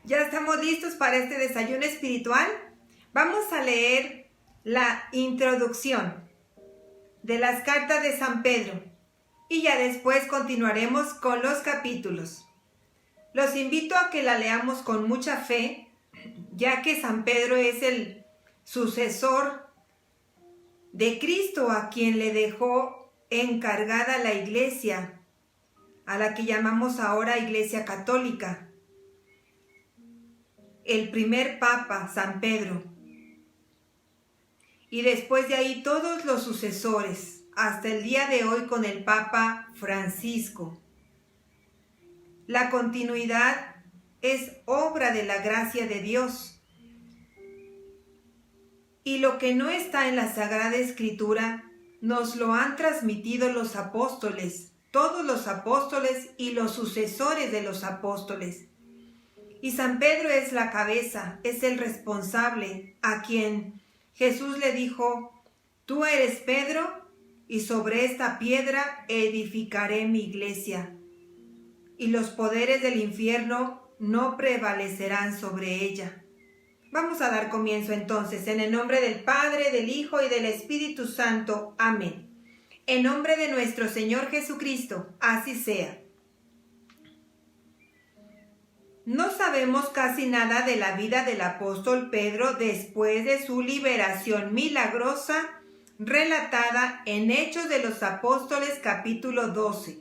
Ya estamos listos para este desayuno espiritual. Vamos a leer la introducción de las cartas de San Pedro y ya después continuaremos con los capítulos. Los invito a que la leamos con mucha fe, ya que San Pedro es el sucesor de Cristo, a quien le dejó encargada la iglesia, a la que llamamos ahora Iglesia Católica. El primer papa, San Pedro. Y después de ahí todos los sucesores, hasta el día de hoy con el Papa Francisco. La continuidad es obra de la gracia de Dios. Y lo que no está en la Sagrada Escritura, nos lo han transmitido los apóstoles, todos los apóstoles y los sucesores de los apóstoles. Y San Pedro es la cabeza, es el responsable, a quien Jesús le dijo: tú eres Pedro, y sobre esta piedra edificaré mi iglesia, y los poderes del infierno no prevalecerán sobre ella. Vamos a dar comienzo entonces, en el nombre del Padre, del Hijo y del Espíritu Santo. Amén. En nombre de nuestro Señor Jesucristo, así sea. No sabemos casi nada de la vida del apóstol Pedro después de su liberación milagrosa relatada en Hechos de los Apóstoles capítulo 12.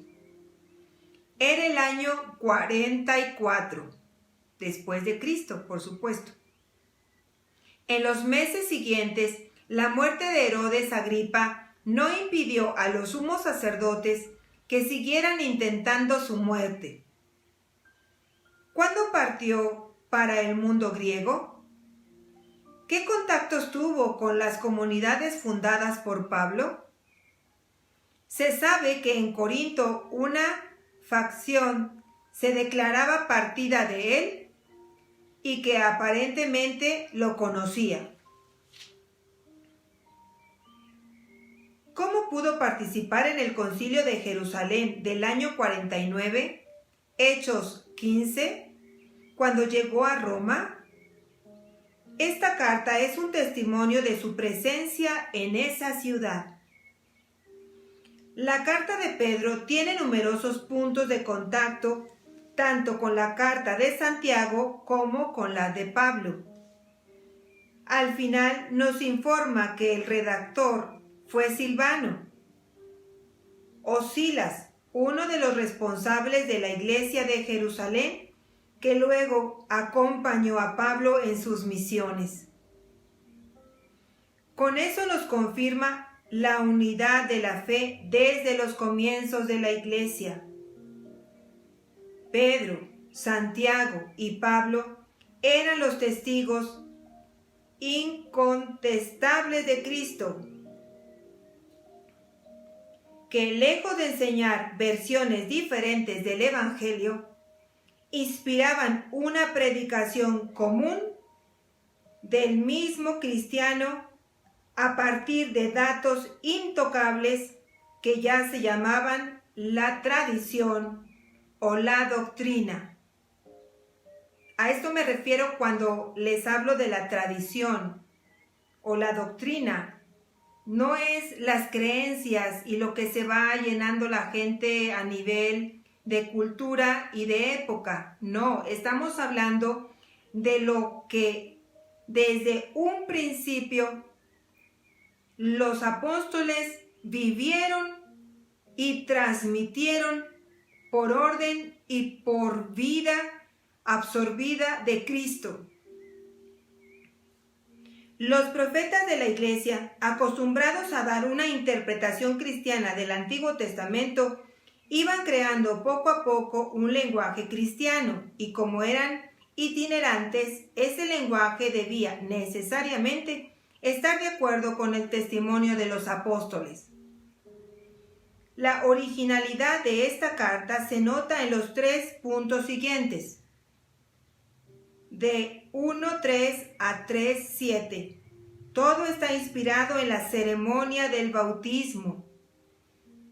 Era el año 44, después de Cristo, por supuesto. En los meses siguientes, la muerte de Herodes Agripa no impidió a los sumos sacerdotes que siguieran intentando su muerte. ¿Cuándo partió para el mundo griego? ¿Qué contactos tuvo con las comunidades fundadas por Pablo? Se sabe que en Corinto una facción se declaraba partida de él y que aparentemente lo conocía. ¿Cómo pudo participar en el Concilio de Jerusalén del año 49, Hechos 15, cuando llegó a Roma? Esta carta es un testimonio de su presencia en esa ciudad. La carta de Pedro tiene numerosos puntos de contacto, tanto con la carta de Santiago como con la de Pablo. Al final nos informa que el redactor fue Silvano o Silas, uno de los responsables de la iglesia de Jerusalén, que luego acompañó a Pablo en sus misiones. Con eso nos confirma la unidad de la fe desde los comienzos de la iglesia. Pedro, Santiago y Pablo eran los testigos incontestables de Cristo, que lejos de enseñar versiones diferentes del Evangelio, inspiraban una predicación común del mismo cristiano a partir de datos intocables que ya se llamaban la tradición o la doctrina. A esto me refiero cuando les hablo de la tradición o la doctrina. No es las creencias y lo que se va llenando la gente a nivel de cultura y de época. No, estamos hablando de lo que desde un principio los apóstoles vivieron y transmitieron por orden y por vida absorbida de Cristo. Los profetas de la iglesia, acostumbrados a dar una interpretación cristiana del Antiguo Testamento, iban creando poco a poco un lenguaje cristiano, y como eran itinerantes, ese lenguaje debía necesariamente estar de acuerdo con el testimonio de los apóstoles. La originalidad de esta carta se nota en los 3 puntos siguientes, de 1.3 a 3.7. Todo está inspirado en la ceremonia del bautismo,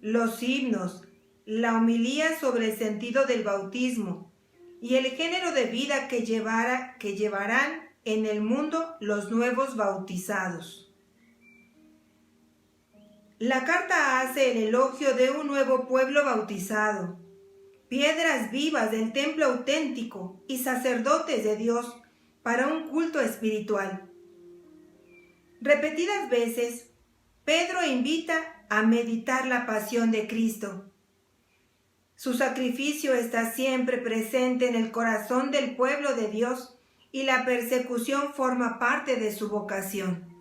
los himnos, la homilía sobre el sentido del bautismo y el género de vida que llevarán en el mundo los nuevos bautizados. La carta hace el elogio de un nuevo pueblo bautizado, piedras vivas del templo auténtico y sacerdotes de Dios para un culto espiritual. Repetidas veces, Pedro invita a meditar la pasión de Cristo. Su sacrificio está siempre presente en el corazón del pueblo de Dios y la persecución forma parte de su vocación.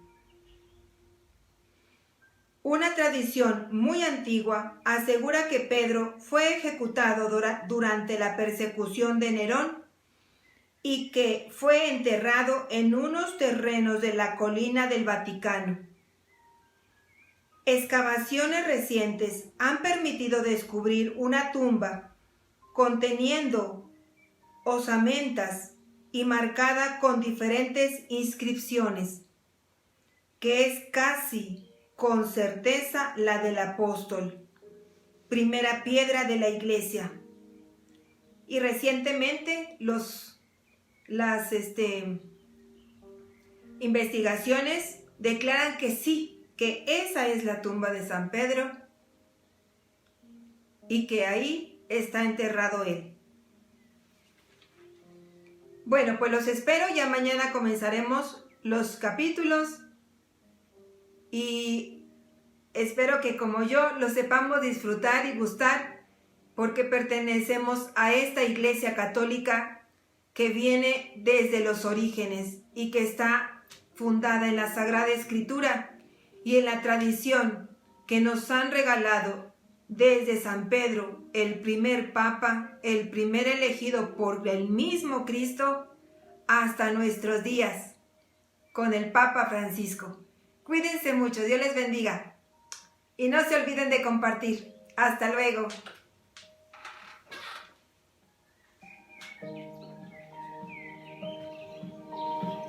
Una tradición muy antigua asegura que Pedro fue ejecutado durante la persecución de Nerón y que fue enterrado en unos terrenos de la colina del Vaticano. Excavaciones recientes han permitido descubrir una tumba conteniendo osamentas y marcada con diferentes inscripciones, que es casi con certeza la del apóstol, primera piedra de la iglesia. Y recientemente las investigaciones declaran que sí, que esa es la tumba de San Pedro y que ahí está enterrado él. Bueno, pues los espero, ya mañana comenzaremos los capítulos y espero que como yo lo sepamos disfrutar y gustar, porque pertenecemos a esta Iglesia Católica que viene desde los orígenes y que está fundada en la Sagrada Escritura y en la tradición que nos han regalado desde San Pedro, el primer Papa, el primer elegido por el mismo Cristo, hasta nuestros días, con el Papa Francisco. Cuídense mucho, Dios les bendiga. Y no se olviden de compartir. Hasta luego.